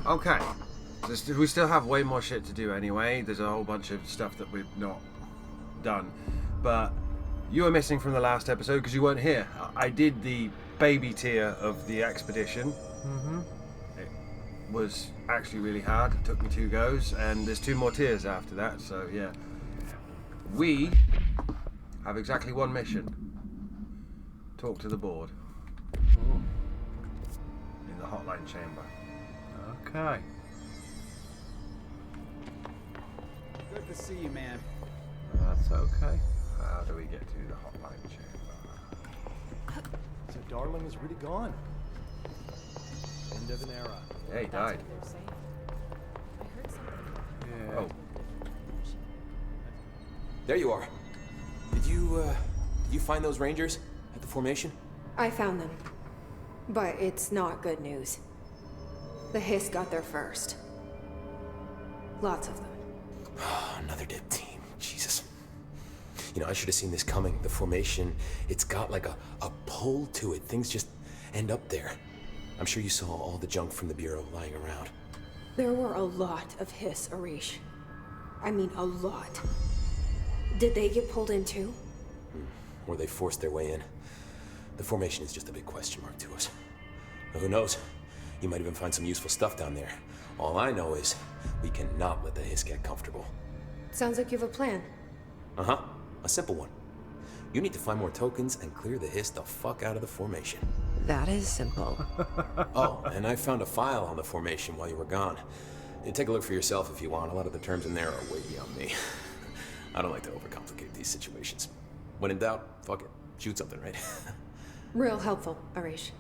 Okay. We still have way more shit to do anyway. There's a whole bunch of stuff that we've not done. But you were missing from the last episode because you weren't here. I did the baby tier of the expedition. Mm-hmm. It was actually really hard. It took me 2 goes, and there's 2 more tiers after that, so yeah. We have exactly 1 mission. Talk to the board. Ooh. In the hotline chamber. Okay. Good to see you, man. That's okay. How do we get to the hotline chamber? So Darling is really gone. End of an era. Yeah, he died. Yeah. Oh. There you are. Did you find those Rangers at the formation? I found them. But it's not good news. The Hiss got there first. Lots of them. Another dead team. Jesus. You know, I should have seen this coming. The formation, it's got like a pull to it. Things just end up there. I'm sure you saw all the junk from the Bureau lying around. There were a lot of Hiss, Arish. I mean, a lot. Did they get pulled in too? Or they forced their way in. The formation is just a big question mark to us. Now, who knows? You might even find some useful stuff down there. All I know is we cannot let the Hiss get comfortable. Sounds like you have a plan. Uh-huh. A simple one. You need to find more tokens and clear the Hiss the fuck out of the formation. That is simple. Oh, and I found a file on the formation while you were gone. You take a look for yourself if you want. A lot of the terms in there are way beyond me. I don't like to overcomplicate these situations. When in doubt, fuck it. Shoot something, right? Real helpful, Arish.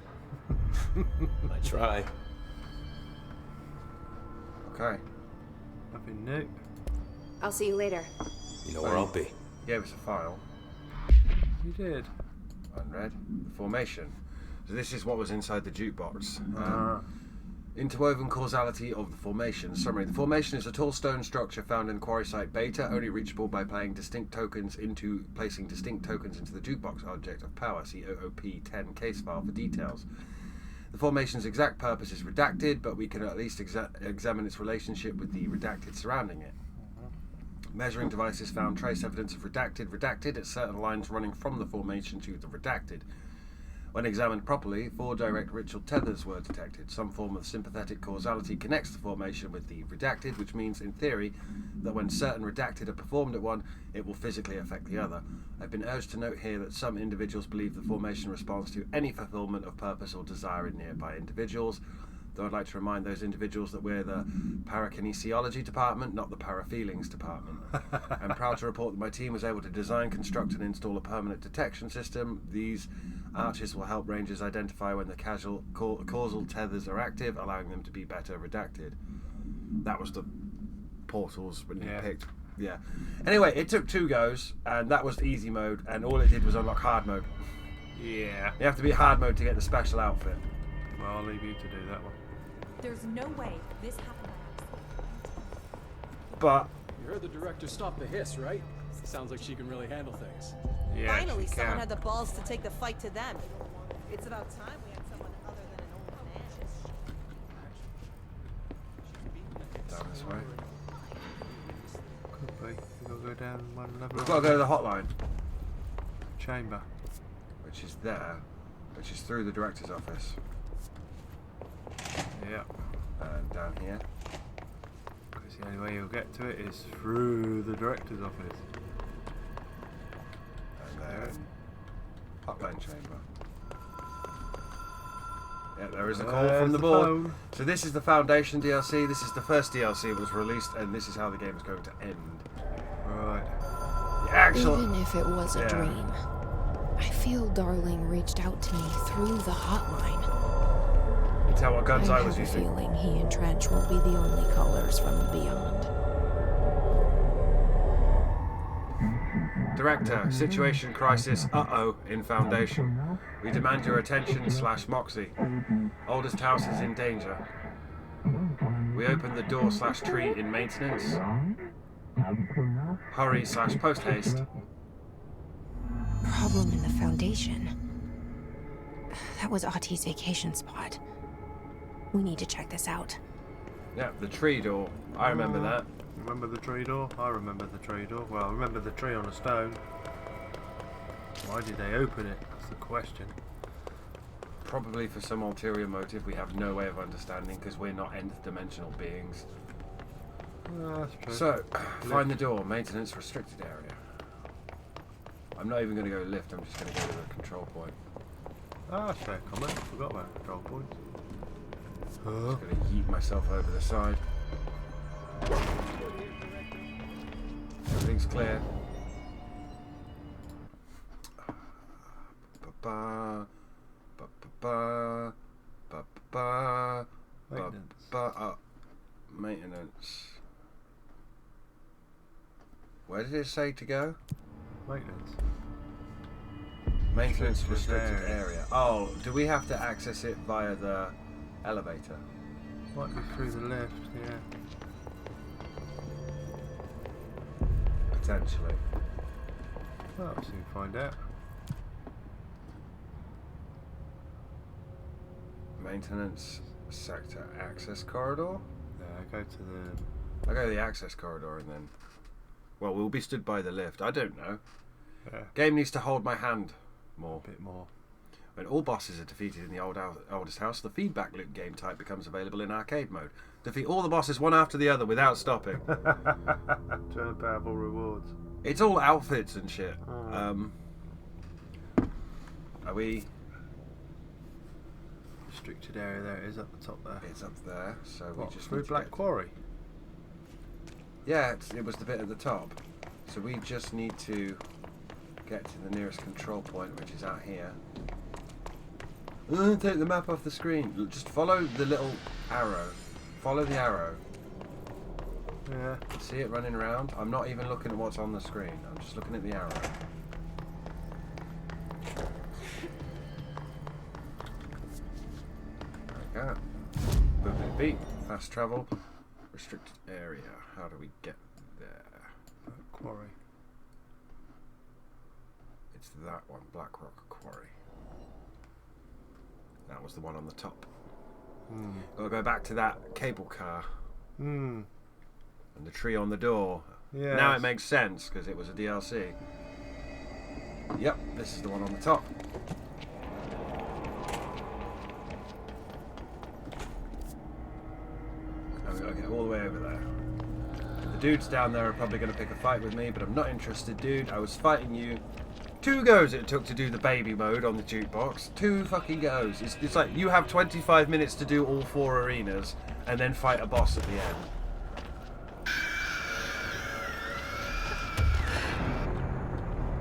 I try. Okay. Nothing new. I'll see you later. You know where I'll be. Gave us a file. You did. Unread. The formation. So this is what was inside the jukebox. Interwoven causality of the formation. Summary. The formation is a tall stone structure found in quarry site Beta, only reachable by placing distinct tokens into the jukebox object of power. See OOP-10 case file for details. The formation's exact purpose is redacted, but we can at least examine its relationship with the redacted surrounding it. Measuring devices found trace evidence of redacted at certain lines running from the formation to the redacted. When examined properly, 4 direct ritual tethers were detected. Some form of sympathetic causality connects the formation with the redacted, which means, in theory, that when certain redacted are performed at one, it will physically affect the other. I've been urged to note here that some individuals believe the formation responds to any fulfillment of purpose or desire in nearby individuals, though I'd like to remind those individuals that we're the parakinesiology department, not the parafeelings department. I'm proud to report that my team was able to design, construct and install a permanent detection system. These arches will help Rangers identify when the causal tethers are active, allowing them to be better redacted. That was the portals when you picked. Yeah. Anyway, it took 2 goes, and that was easy mode, and all it did was unlock hard mode. Yeah. You have to be hard mode to get the special outfit. Well, I'll leave you to do that one. There's no way this happened by accident. But You heard the director stop the Hiss, right? Sounds like she can really handle things. Yeah, Finally, she someone can. had the balls to take the fight to them. It's about time we had someone other than an old man. down this way. Could be. We've got to go down one level. We've got to go to the hotline, Chamber. which is there, which is through the director's office. Yeah. And down here. Because the only way you'll get to it is through the director's office. And then hotline chamber. Yeah, there is a call There's from the the board. phone. So this is the Foundation DLC. This is the first DLC that was released, and this is how the game is going to end. Right. The actual. Even if it was a Yeah. dream, I feel Darling reached out to me through the hotline. You tell what guns I I was have a using. feeling he and Trench will be the only callers from the beyond. Director, situation crisis, in Foundation. We demand your attention / Moxie. Oldest house is in danger. We open the door / tree in maintenance. Hurry / post haste. Problem in the Foundation. That was Auti's vacation spot. We need to check this out. Yeah, the tree door. I remember that. Remember the tree door? I remember the tree door. Well, I remember the tree on a stone. Why did they open it? That's the question. Probably for some ulterior motive we have no way of understanding because we're not nth dimensional beings. That's true. So, find the door. Maintenance restricted area. I'm not even going to go lift. I'm just going to go to the control point. Ah, fair comment. Forgot about control points. I'm just going to yeet myself over the side. Everything's clear. Ba-ba-ba, ba-ba-ba, ba-ba-ba, Maintenance. ba-ba, maintenance. Where did it say to go? Maintenance. Maintenance restricted area. Oh, do we have to access it via the elevator? Might be through the lift, yeah. Potentially. Well, we'll soon find out. Maintenance sector access corridor? Yeah, go to the... I'll go to the access corridor and then... Well, we'll be stood by the lift. I don't know. Yeah, Game needs to hold my hand more. a bit more. When all bosses are defeated in the oldest house, the feedback loop game type becomes available in arcade mode. Defeat all the bosses one after the other without stopping. Turn powerful rewards. It's all outfits and shit. Oh. Are we... Restricted area there it is at the top there. It's up there, so What, we just through need to Black get- Quarry? Yeah, it was the bit at the top. So we just need to get to the nearest control point, which is out here. Take the map off the screen. Just follow the little arrow. Follow the arrow. Yeah. See it running around? I'm not even looking at what's on the screen. I'm just looking at the arrow. There we go. Boop, beep, beep. Fast travel. Restricted area. How do we get there? Black Quarry. It's that one, Black Rock Quarry. That was the one on the top. Gotta go back to that cable car Hmm. and the tree on the door. Yeah. Now it makes sense because it was a DLC. Yep, this is the one on the top. I'm gonna get all the way over there. The dudes down there are probably gonna pick a fight with me, but I'm not interested, dude. I was fighting you. 2 goes it took to do the baby mode on the jukebox. 2 fucking goes. It's like you have 25 minutes to do all 4 arenas and then fight a boss at the end.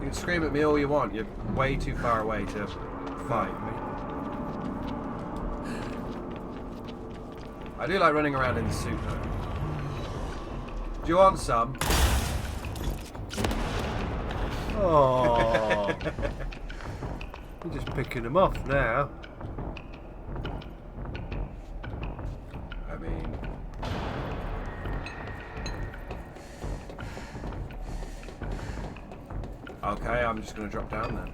You can scream at me all you want. You're way too far away to fight me. I do like running around in the suit though. Do you want some? Oh. You're just picking them off now. I mean... Okay, I'm just going to drop down then.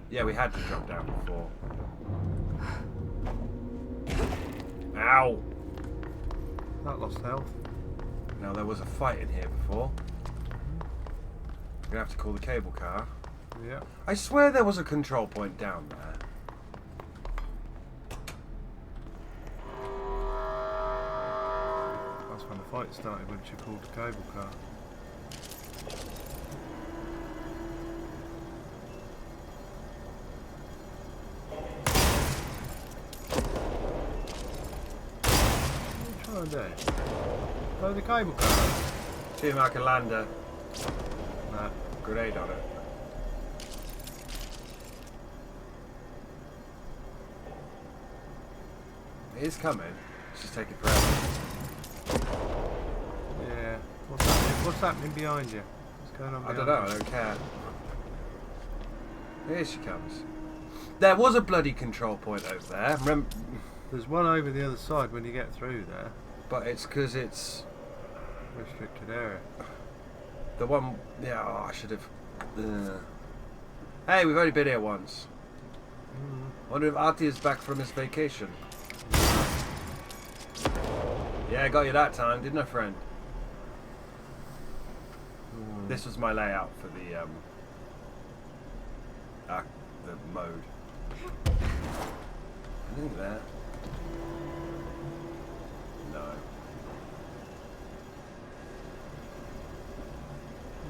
Yeah, we had to drop down before. Ow! That lost health. Now, there was a fight in here before. I'm going to have to call the cable car. Yeah. I swear there was a control point down there. That's when the fight started, when she called the cable car. What are you trying to do? Blow the cable car. See if I can land a No. grenade on it. It is coming. It's just taking forever. Yeah. What's happening? What's happening behind you? What's going on I behind don't know. I don't care. Here she comes. There was a bloody control point over there. Remember, There's one over the other side when you get through there. but it's because it's Restricted area. the one. Yeah, oh, I should have. Hey, we've only been here once. Wonder if Artie is back from his vacation. Yeah, I got you that time, didn't I, friend? This was my layout for the mode. Anything there? No.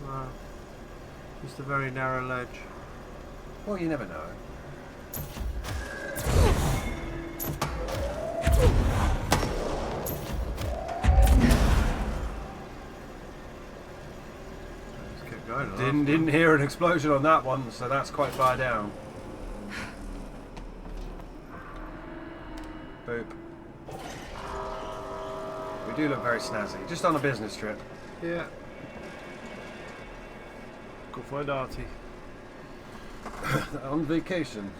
No. Just a very narrow ledge. Well, you never know. Just kept going. Didn't hear an explosion on that one, so that's quite far down. Boop. We do look very snazzy. Just on a business trip. Yeah. Go find Artie. On vacation.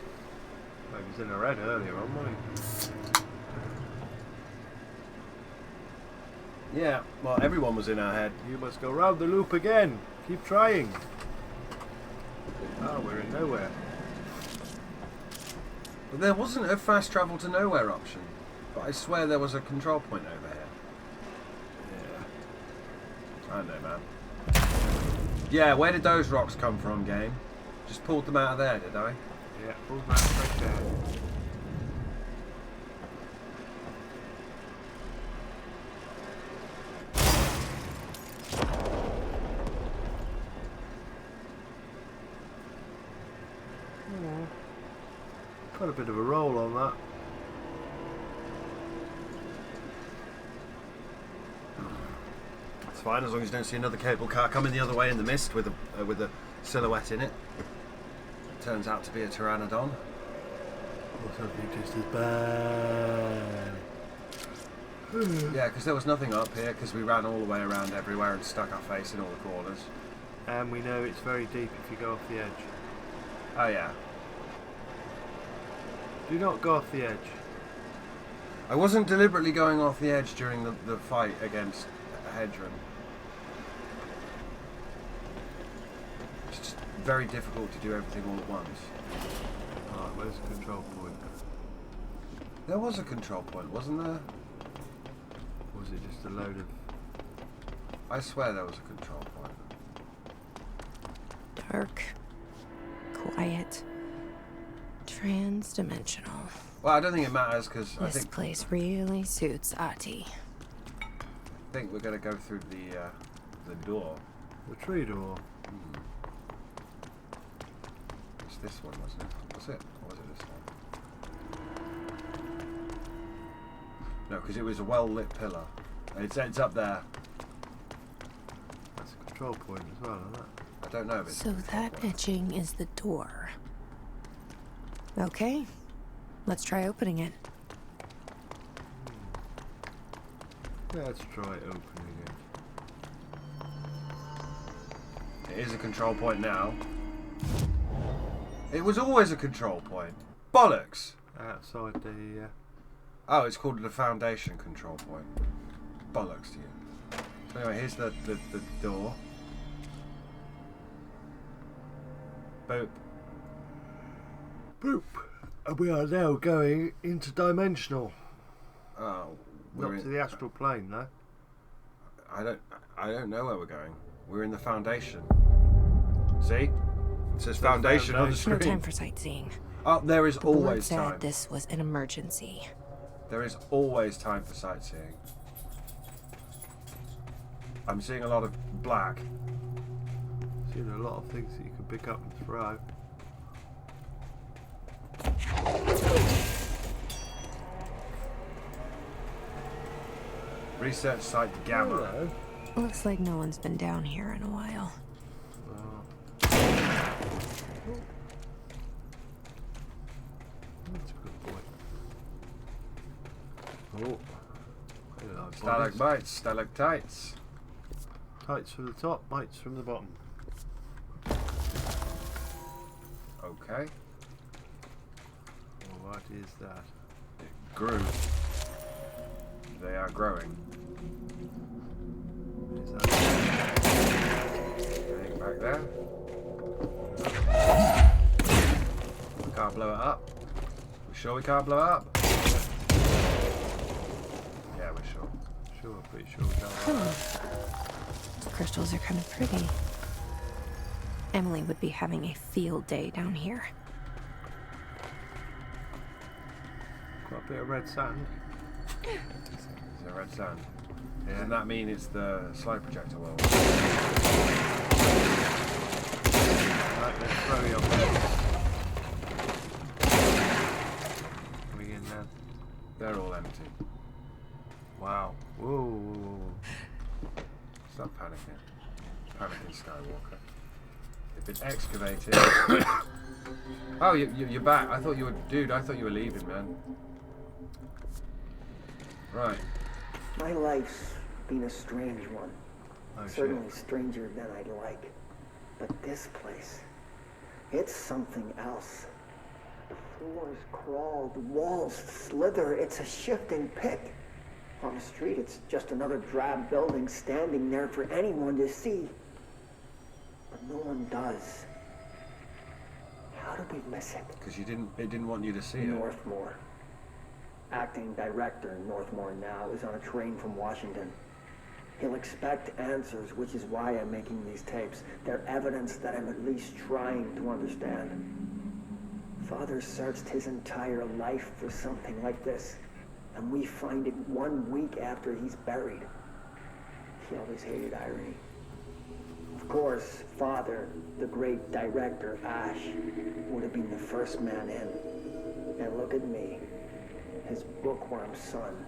He was in a red earlier on, wasn't he? Yeah, well, everyone was in our head. You must go round the loop again. Keep trying. Oh, we're in nowhere. But there wasn't a fast travel to nowhere option. But I swear there was a control point over here. Yeah. I don't know, man. Yeah, where did those rocks come from, game? Just pulled them out of there, did I? Yeah, pulled them out straight there. Got a bit of a roll on that. It's fine as long as you don't see another cable car coming the other way in the mist with a silhouette in it. Turns out to be a pteranodon. Or something just as bad. Yeah, because there was nothing up here because we ran all the way around everywhere and stuck our face in all the corners. And we know it's very deep if you go off the edge. Oh yeah. Do not go off the edge. I wasn't deliberately going off the edge during the fight against Hedron. It's just very difficult to do everything all at once. Alright, where's the control point? There was a control point, wasn't there? Or was it just a load of... I swear there was a control point. Dark, quiet, trans-dimensional. Well, I don't think it matters because I This place really suits Ahti. think we're going to go through the door. The tree door. It's this one, wasn't it? Was it? Or was it this one? No, because it was a well-lit pillar. It's up there. That's a control point as well, isn't it? I don't know if it's... So that etching is the door. Okay, let's try opening it. Let's try opening it. It is a control point now. It was always a control point. Bollocks! Outside the... Oh, it's called the foundation control point. Bollocks to you. So anyway, here's the door. Boop. Boop! And we are now going interdimensional. Oh, Not to the astral plane, though. I don't know where we're going. We're in the foundation. See? It says foundation on the No screen. time for sightseeing. Oh, there is The board always said time. this was an emergency. There is always time for sightseeing. I'm seeing a lot of black. Seen a lot of things that you can pick up and throw. Research site Gamma. Hello. Looks like no one's been down here in a while. That's a good point. Oh. Hello, bodies. Stalagmites, stalactites. Tights from the top, mites from the bottom. Okay. What is that? It grew. They are growing. Is that... Anything back there? We can't blow it up. sure we can't blow up? Yeah, we're sure. Sure, pretty sure we don't. The crystals are kind of pretty. Emily would be having a field day down here. Got a bit of red sand. Is there red sand? Doesn't that mean it's the slide projector world? Right, let's throw you up there. We in there. They're all empty. Wow. Whoa. Stop panicking. Panicking, Skywalker. They've been excavated. Oh, you're back. I thought you were... Dude, I thought you were leaving, man. Right. My life's been a strange one. Oh, Certainly stranger than I'd like. But this place, it's something else. The floors crawl, the walls slither. It's a shifting pit. On the street, it's just another drab building standing there for anyone to see. But no one does. How did we miss it? Because it didn't want you to see it. Northmore. Acting director Northmore now is on a train from Washington. He'll expect answers, which is why I'm making these tapes. They're evidence that I'm at least trying to understand. Father searched his entire life for something like this, and we find it 1 week after he's buried. He always hated irony. Of course, Father, the great director, Ash, would have been the first man in. And look at me, his bookworm son,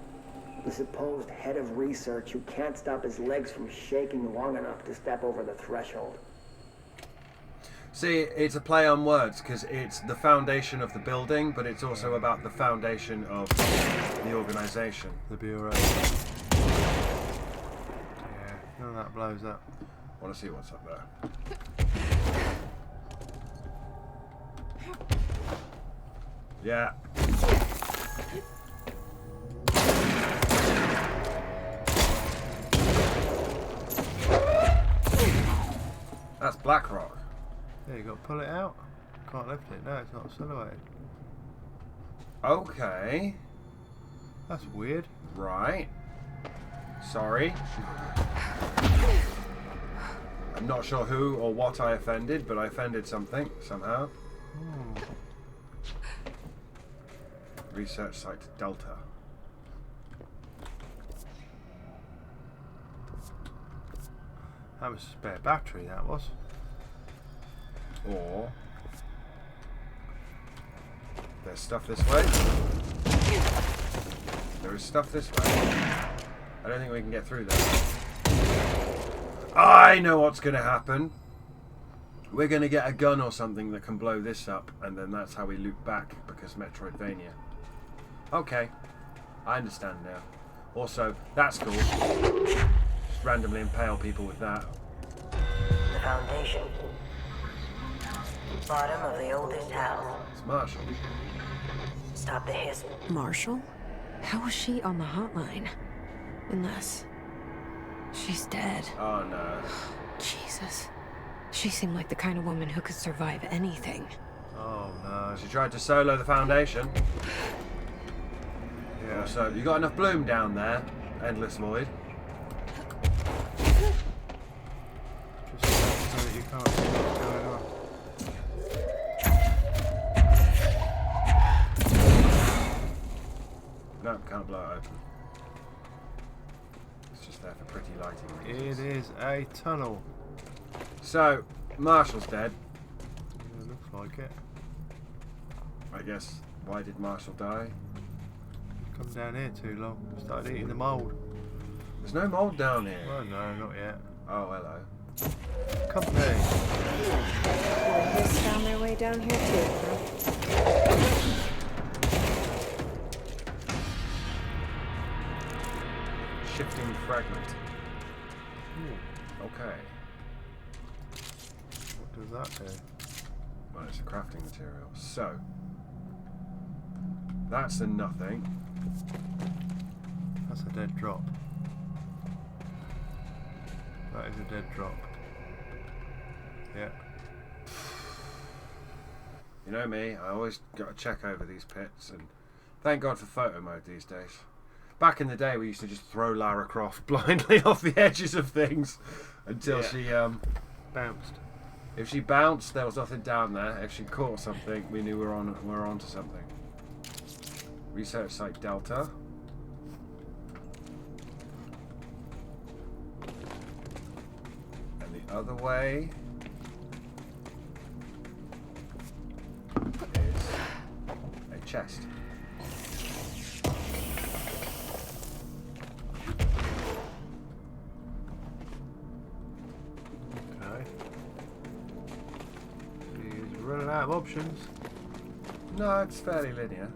the supposed head of research who can't stop his legs from shaking long enough to step over the threshold. See, it's a play on words because it's the foundation of the building, but it's also about the foundation of the organisation. The Bureau. Yeah, none of that blows up. I want to see what's up there. Yeah. That's black rock. Yeah, you got to pull it out. Can't lift it. No, it's not silhouetted. Okay. That's weird. Right. Sorry. I'm not sure who or what I offended, but I offended something, somehow. Research site Delta. That was a spare battery, that was. Or... there's stuff this way. There is stuff this way. I don't think we can get through there. I know what's going to happen. We're going to get a gun or something that can blow this up, and then that's how we loop back, because Metroidvania. Okay. I understand now. Also, that's cool. Just randomly impale people with that. The foundation. Bottom of the oldest house. It's Marshall. Stop the hiss. Marshall? How was she on the hotline? Unless... she's dead. Oh no. Jesus. She seemed like the kind of woman who could survive anything. Oh no. She tried to solo the foundation. Yeah. So, you got enough bloom down there, Endless Void. Just so that you can't see what's going on. No, can't blow it open. It's just there for pretty lighting reasons. It is a tunnel. So, Marshall's dead. Yeah, looks like it. I guess. Why did Marshall die? Come down here too long. Started eating the mould. There's no mould down here. Oh no, not yet. Oh, hello. Company. They just found their way down here too, huh? Shifting fragment. Okay. What does that do? Well, it's a crafting material. So, that's a nothing. That's a dead drop. That is a dead drop. Yeah. You know me, I always got to check over these pits, and thank God for photo mode these days. Back in the day, we used to just throw Lara Croft blindly off the edges of things until she bounced. If she bounced, there was nothing down there. If she caught something, we knew we were on to something. Research site Delta. And the other way is a chest. Okay. She's running out of options. No, it's fairly linear.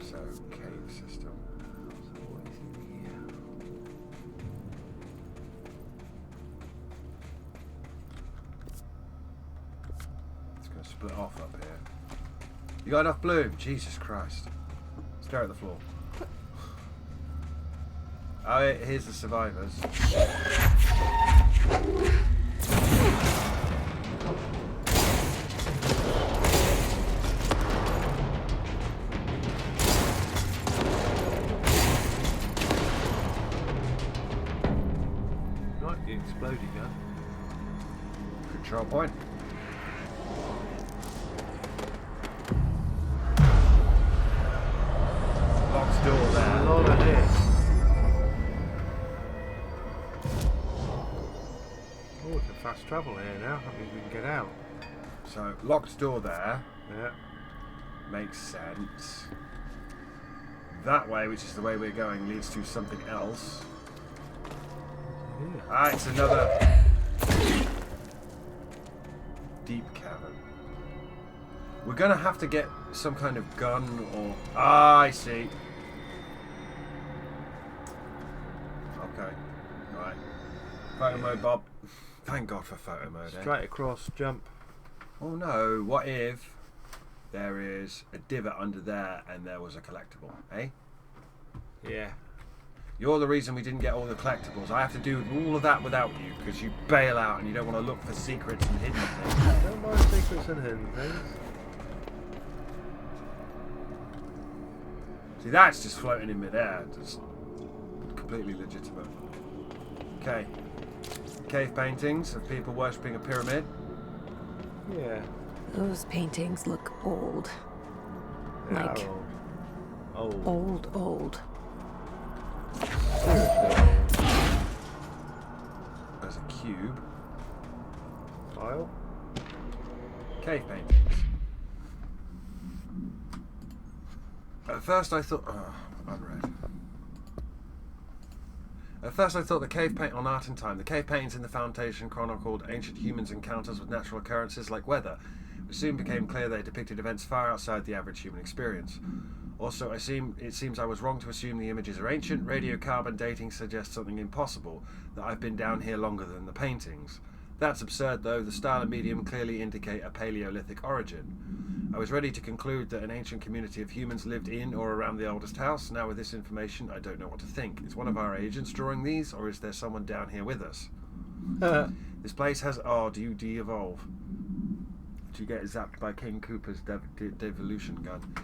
So, cave system. So what is in here? It's going to split off up here. You got enough bloom? Jesus Christ. Stare at the floor. Oh, here's the survivors. Right, the exploding gun. Control point. Locked door A there. lot of hits. Oh, we can fast travel here now. That means we can get out. So, locked door there. Yeah. Makes sense. That way, which is the way we're going, leads to something else. Yeah. Ah, it's another deep cavern. We're gonna have to get some kind of gun or... Ah, I see. Okay. Right. Photo mode, Bob. Thank God for photo mode, eh? Straight across, jump. Oh no, what if there is a divot under there and there was a collectible, eh? Yeah. You're the reason we didn't get all the collectibles. I have to do all of that without you because you bail out and you don't want to look for secrets and hidden things. Don't mind secrets and hidden things. See, that's just floating in midair. Just completely legitimate. Okay. Cave paintings of people worshipping a pyramid. Yeah. Those paintings look old. They are Like old. old. Seriously old. There's a cube. File. Cave paintings. At first I thought... Oh, unread. At first I thought the cave paint on Art in Time. The cave paintings in the Foundation chronicled ancient humans' encounters with natural occurrences like weather. It soon became clear they depicted events far outside the average human experience. Also, it seems I was wrong to assume the images are ancient. Radiocarbon dating suggests something impossible, that I've been down here longer than the paintings. That's absurd, though. The style and medium clearly indicate a Paleolithic origin. I was ready to conclude that an ancient community of humans lived in or around the oldest house. Now with this information, I don't know what to think. Is one of our agents drawing these, or is there someone down here with us? This place has... Oh, do you de-evolve? Do you get zapped by King Cooper's devolution gun?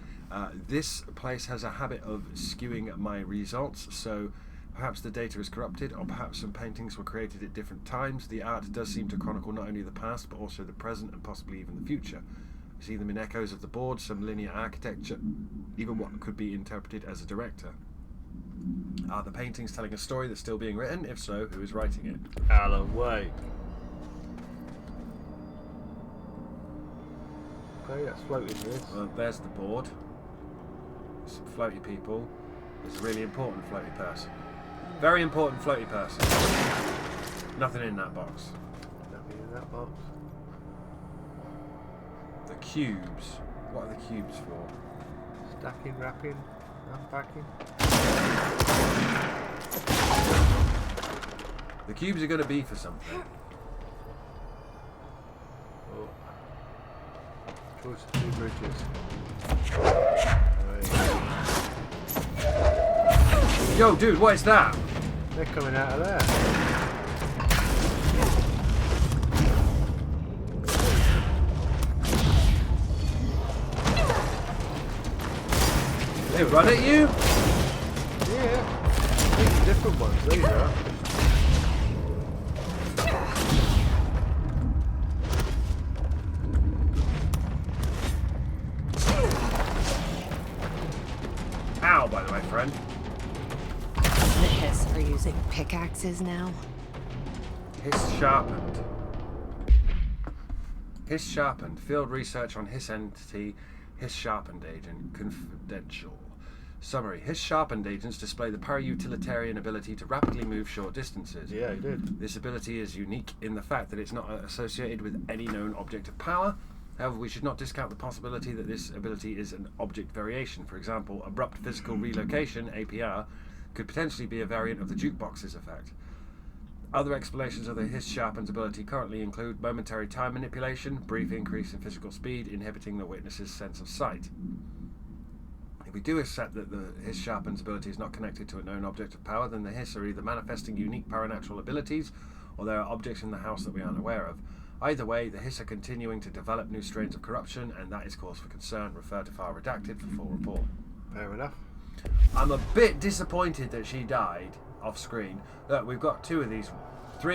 This place has a habit of skewing my results, so perhaps the data is corrupted, or perhaps some paintings were created at different times. The art does seem to chronicle not only the past, but also the present and possibly even the future. I see them in echoes of the board, some linear architecture, even what could be interpreted as a director. Are the paintings telling a story that's still being written? If so, who is writing it? Alan Wake. Okay, that's floating this. Well, there's the board. Some floaty people. There's a really important floaty person. Very important floaty person. Nothing in that box. Nothing in that box. The cubes. What are the cubes for? Stacking, wrapping, unpacking. The cubes are going to be for something. Oh. Choice of two bridges. Yo, dude, what is that? They're coming out of there. They run at you? Yeah. These are different ones, these are. Ow, by the way, friend. The Hiss are using pickaxes now? Hiss sharpened. Hiss sharpened. Field research on Hiss entity. Hiss sharpened agent. Confidential. Summary. Hiss sharpened agents display the para-utilitarian ability to rapidly move short distances. Yeah, he did. This ability is unique in the fact that it's not associated with any known object of power. However, we should not discount the possibility that this ability is an object variation. For example, abrupt physical relocation, APR, could potentially be a variant of the jukebox's effect. Other explanations of the Hiss sharpened ability currently include momentary time manipulation, brief increase in physical speed, inhibiting the witness's sense of sight. If we do accept that the Hiss sharpened ability is not connected to a known object of power, then the Hiss are either manifesting unique paranatural abilities, or there are objects in the house that we aren't aware of. Either way, the Hiss are continuing to develop new strains of corruption, and that is cause for concern. Refer to file redacted for full report. Fair enough. I'm a bit disappointed that she died off screen. Look, we've got 3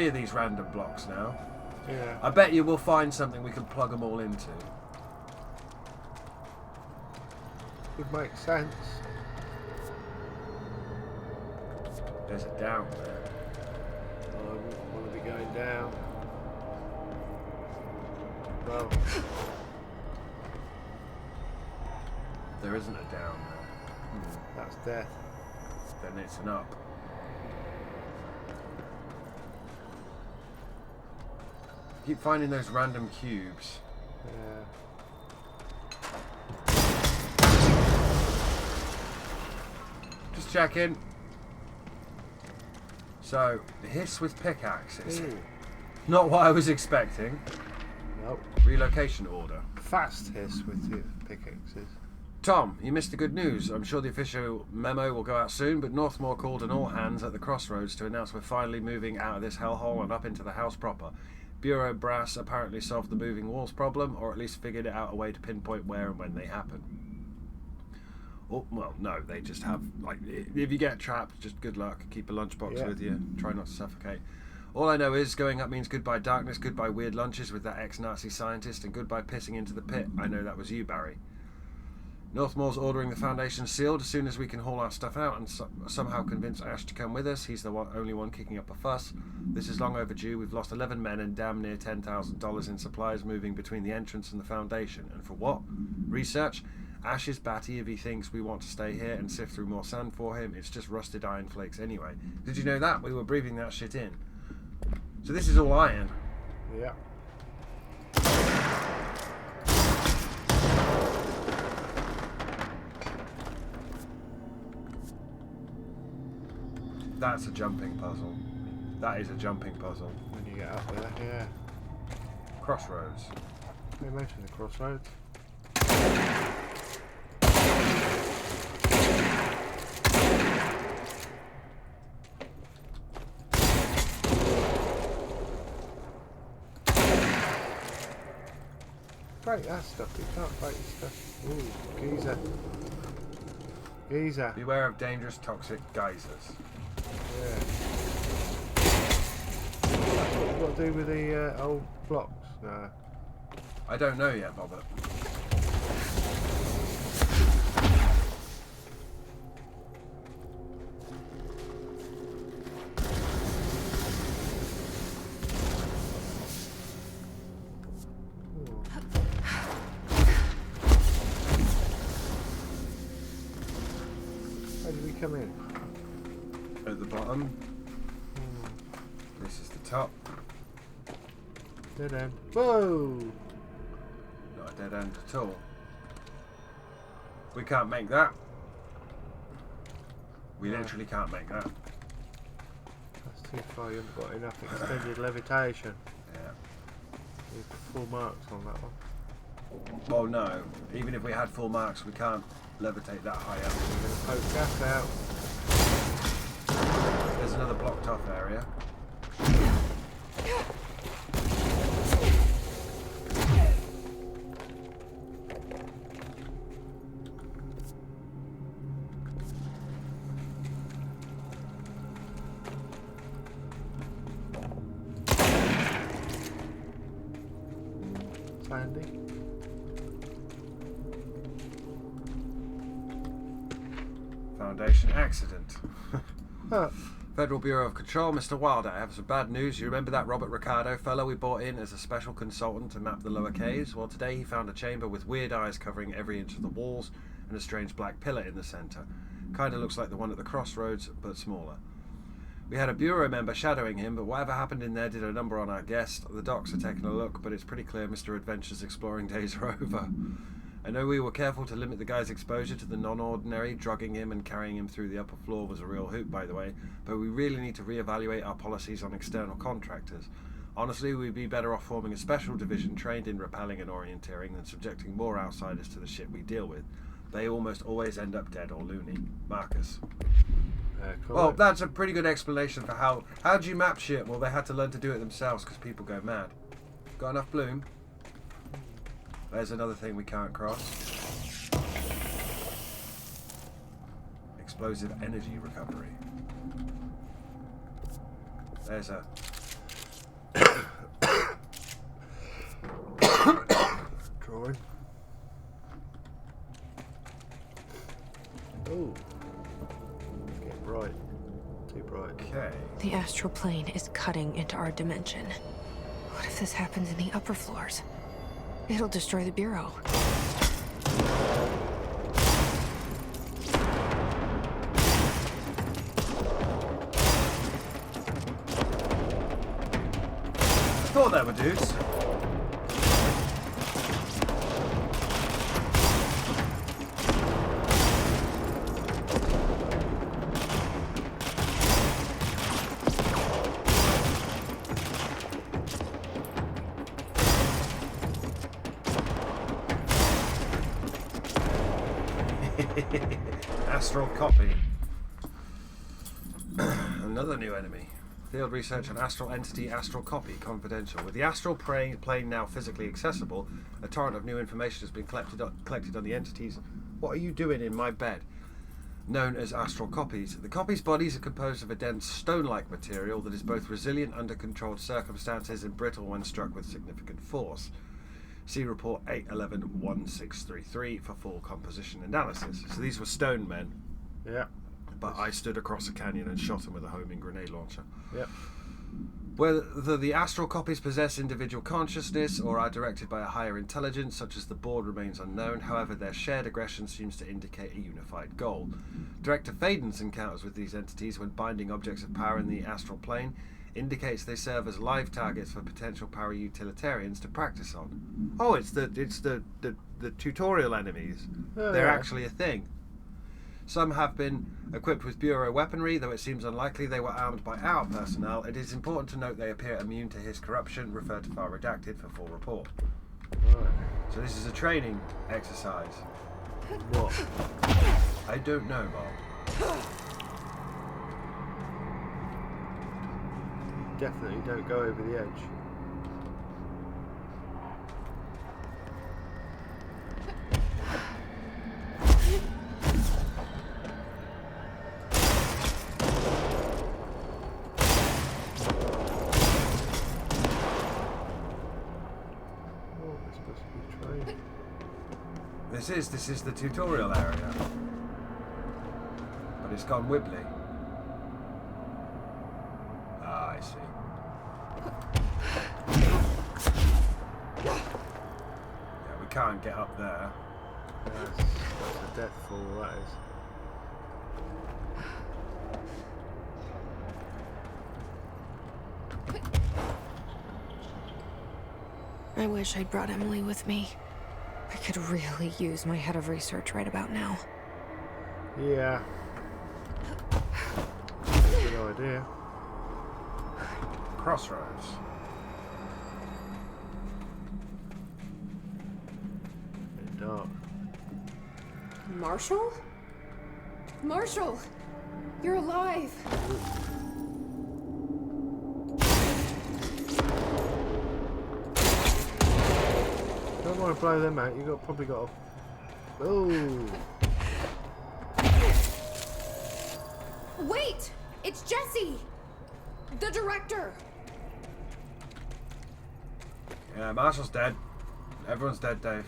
of these random blocks now. Yeah. I bet you we'll find something we can plug them all into. Would make sense. There's a down there. I wouldn't want to be going down. Well, There isn't a down there. that's death. Then it's an up. Keep finding those random cubes. Yeah. Just checking. So, Hiss with pickaxes. Ooh. Not what I was expecting. Nope. Relocation order. Fast Hiss with the pickaxes. Tom, you missed the good news. I'm sure the official memo will go out soon, but Northmore called an all-hands at the crossroads to announce we're finally moving out of this hellhole and up into the house proper. Bureau brass apparently solved the moving walls problem, or at least figured out a way to pinpoint where and when they happen. Oh, well, no, they just have, like, if you get trapped, just good luck. Keep a lunchbox with you. Try not to suffocate. All I know is going up means goodbye darkness, goodbye weird lunches with that ex-Nazi scientist, and goodbye pissing into the pit. I know that was you, Barry. Northmore's ordering the Foundation sealed as soon as we can haul our stuff out and somehow convince Ash to come with us. He's the only one kicking up a fuss. This is long overdue. We've lost 11 men and damn near $10,000 in supplies moving between the entrance and the Foundation. And for what? Research? Ash is batty if he thinks we want to stay here and sift through more sand for him. It's just rusted iron flakes anyway. Did you know that? We were breathing that shit in. So this is all iron. Yeah. That's a jumping puzzle. That is a jumping puzzle. When you get up there, yeah. Crossroads. They mentioned the crossroads. Break that stuff, you can't break stuff. Ooh, geezer. Geezer. Beware of dangerous toxic geysers. Yeah. That's what you've got to do with the old blocks? No. I don't know yet, Bobbert. How did we come in? At the bottom. This is the top. Dead end. Whoa! Not a dead end at all. We can't make that. We literally can't make that. That's too far, you haven't got enough extended levitation. Yeah. There's full marks on that one. Well, no. Even if we had full marks, we can't levitate that high up. We're going to poke gas out. There's another blocked off area. Foundation accident. Huh. Federal Bureau of Control, Mr. Wilder, I have some bad news. You remember that Robert Ricardo fellow we brought in as a special consultant to map the lower caves? Well, today he found a chamber with weird eyes covering every inch of the walls and a strange black pillar in the centre. Kinda looks like the one at the crossroads, but smaller. We had a Bureau member shadowing him, but whatever happened in there did a number on our guest. The docs are taking a look, but it's pretty clear Mr. Adventure's exploring days are over. I know we were careful to limit the guy's exposure to the non-ordinary. Drugging him and carrying him through the upper floor was a real hoot, by the way, but we really need to reevaluate our policies on external contractors. Honestly, we'd be better off forming a special division trained in rappelling and orienteering than subjecting more outsiders to the shit we deal with. They almost always end up dead or loony. Marcus. Well, that's a pretty good explanation for how do you map shit? Well, they had to learn to do it themselves because people go mad. Got enough bloom? There's another thing we can't cross. Explosive energy recovery. There's a... drawing. Oh. It's getting bright. Too bright. Okay. The astral plane is cutting into our dimension. What if this happens in the upper floors? It'll destroy the Bureau. I thought there were dudes. Astral copy. Another new enemy. Field research on astral entity, astral copy, confidential. With the astral plane now physically accessible, a torrent of new information has been collected on the entities. What are you doing in my bed? Known as astral copies. The copies' bodies are composed of a dense stone-like material that is both resilient under controlled circumstances and brittle when struck with significant force. See report 811-1633 for full composition analysis. So these were stone men. Yeah. But I stood across a canyon and shot him with a homing grenade launcher. Yep. Whether the astral copies possess individual consciousness or are directed by a higher intelligence, such as the board, remains unknown. However, their shared aggression seems to indicate a unified goal. Director Faden's encounters with these entities when binding objects of power in the astral plane indicates they serve as live targets for potential para-utilitarians to practice on. Oh, it's the tutorial enemies. Oh, They're yeah. actually a thing. Some have been equipped with Bureau weaponry, though it seems unlikely they were armed by our personnel. It is important to note they appear immune to his corruption. Refer to file redacted for full report. Right. So this is a training exercise. What? I don't know, Bob. Definitely don't go over the edge. This is the tutorial area. But it's gone wibbly. Ah, I see. Yeah, we can't get up there. That's a death fall, that is. I wish I'd brought Emily with me. I could really use my head of research right about now. Yeah. Good idea. Crossroads. Bit dark. Marshall? Marshall! You're alive! Don't want to blow them out. You probably got a. Oh. Wait! It's Jesse! The director! Yeah, Marshall's dead. Everyone's dead, Dave.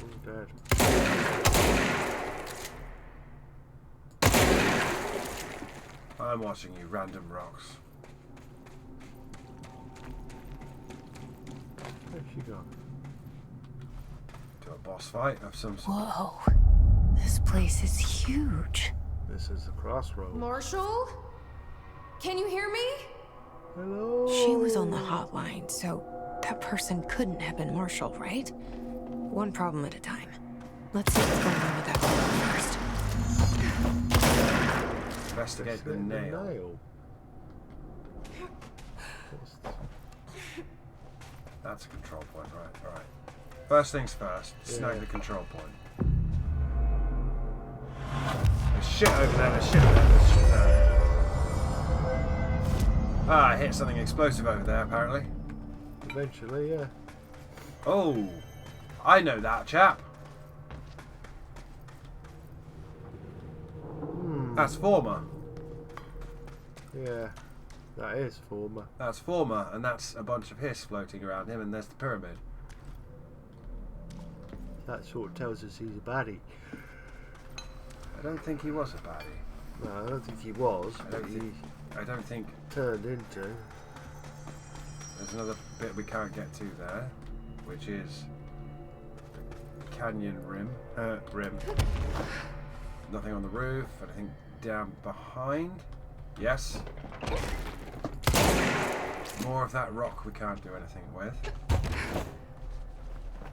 All dead. I'm watching you, random rocks. Where's she gone? To a boss fight of some sort. Whoa. This place is huge. This is the crossroads. Marshall? Can you hear me? Hello? She was on the hotline, so that person couldn't have been Marshall, right? One problem at a time. Let's see what's going on with that pillar first. Investigate the nail. That's a control point, right, alright. First things first, snag the control point. There's shit over there, there's shit there, there's shit there. Ah, I hit something explosive over there, apparently. Eventually, yeah. Oh, I know that chap. That's Former. Yeah, that is Former. That's Former, and that's a bunch of hiss floating around him, and there's the pyramid. That sort of tells us he's a baddie. I don't think he was a baddie. No, I don't think he was. I don't think Turned into. there's another bit we can't get to there, which is canyon rim. Nothing on the roof. Anything down behind? Yes. More of that rock we can't do anything with.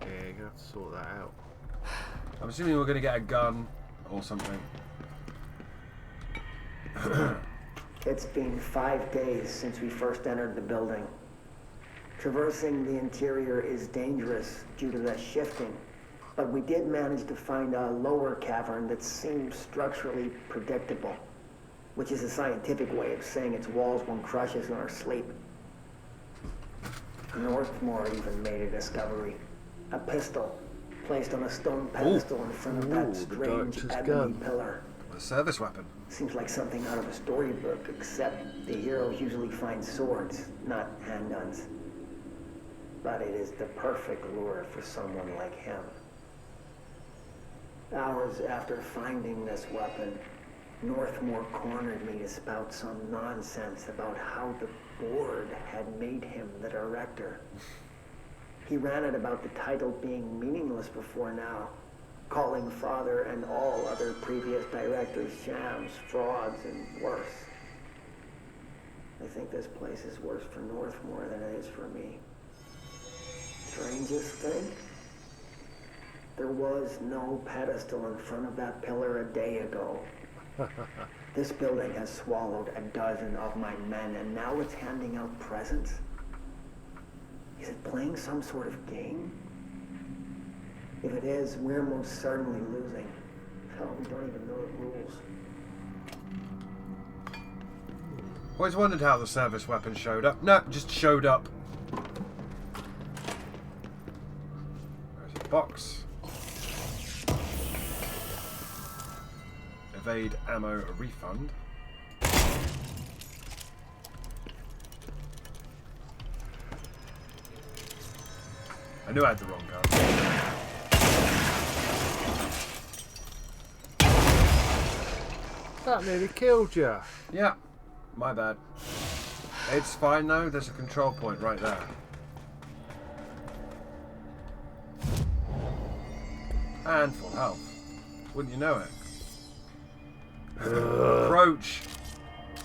Yeah, you're gonna have to sort that out. I'm assuming we're going to get a gun or something. It's been 5 days since we first entered the building. Traversing the interior is dangerous due to the shifting, but we did manage to find a lower cavern that seems structurally predictable, which is a scientific way of saying its walls won't crush us in our sleep. Northmore even made a discovery. A pistol placed on a stone pedestal in front of that strange ebony pillar. A service weapon. Seems like something out of a storybook, except the heroes usually find swords, not handguns. But it is the perfect lure for someone like him. Hours after finding this weapon, Northmore cornered me to spout some nonsense about how the board had made him the director. He ran it about the title being meaningless before now, calling Father and all other previous directors shams, frauds, and worse. I think this place is worse for Northmore than it is for me. Strangest thing? There was no pedestal in front of that pillar a day ago. This building has swallowed a dozen of my men, and now it's handing out presents? Is it playing some sort of game? If it is, we're most certainly losing. Hell, we don't even know the rules. Always wondered how the service weapon showed up. No, just showed up. There's a box. Evade ammo refund. I knew I had the wrong gun. That nearly killed you. Yeah, my bad. It's fine though, there's a control point right there. And full health. Wouldn't you know it? Approach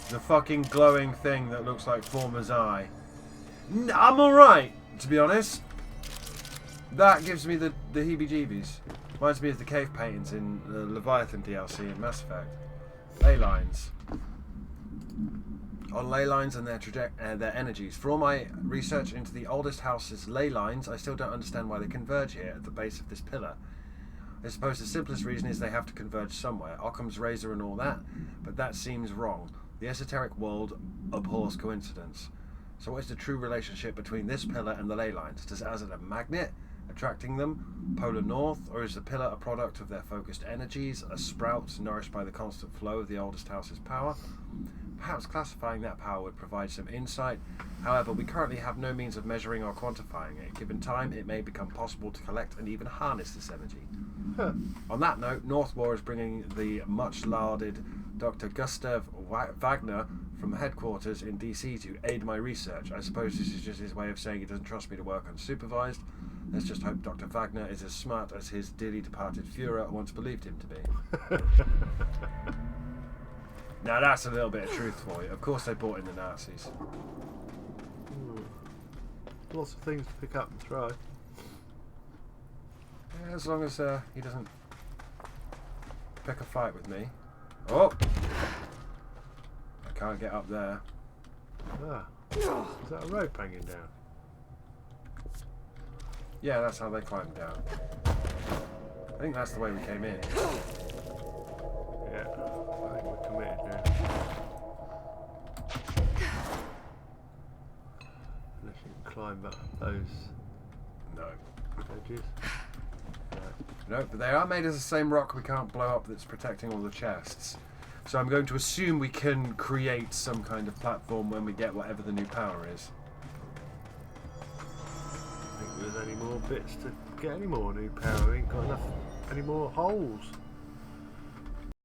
the fucking glowing thing that looks like Former's eye. I'm alright, to be honest. That gives me the heebie-jeebies. Reminds me of the cave paintings in the Leviathan DLC in Mass Effect. Ley lines. On ley lines and their energies. For all my research into the oldest house's ley lines, I still don't understand why they converge here at the base of this pillar. I suppose the simplest reason is they have to converge somewhere. Occam's razor and all that, but that seems wrong. The esoteric world abhors coincidence. So what is the true relationship between this pillar and the ley lines? Does it as a magnet, attracting them, polar north, or is the pillar a product of their focused energies, a sprout nourished by the constant flow of the oldest house's power? Perhaps classifying that power would provide some insight. However, we currently have no means of measuring or quantifying it. Given time, it may become possible to collect and even harness this energy. On that note, Northmore is bringing the much lauded Dr. Gustav Wagner from headquarters in DC to aid my research. I suppose this is just his way of saying he doesn't trust me to work unsupervised. Let's just hope Dr. Wagner is as smart as his dearly departed Führer once believed him to be. Now that's a little bit of truth for you. Of course they brought in the Nazis. Lots of things to pick up and throw. Yeah, as long as he doesn't pick a fight with me. Oh! I can't get up there. Ah. Is that a rope hanging down? Yeah, that's how they climbed down. I think that's the way we came in. Yeah, I think we're committed now. Unless you can climb up those No. edges. No, but they are made of the same rock we can't blow up that's protecting all the chests. So I'm going to assume we can create some kind of platform when we get whatever the new power is. I think there's any more bits to get any more new power. We ain't got enough, any more holes.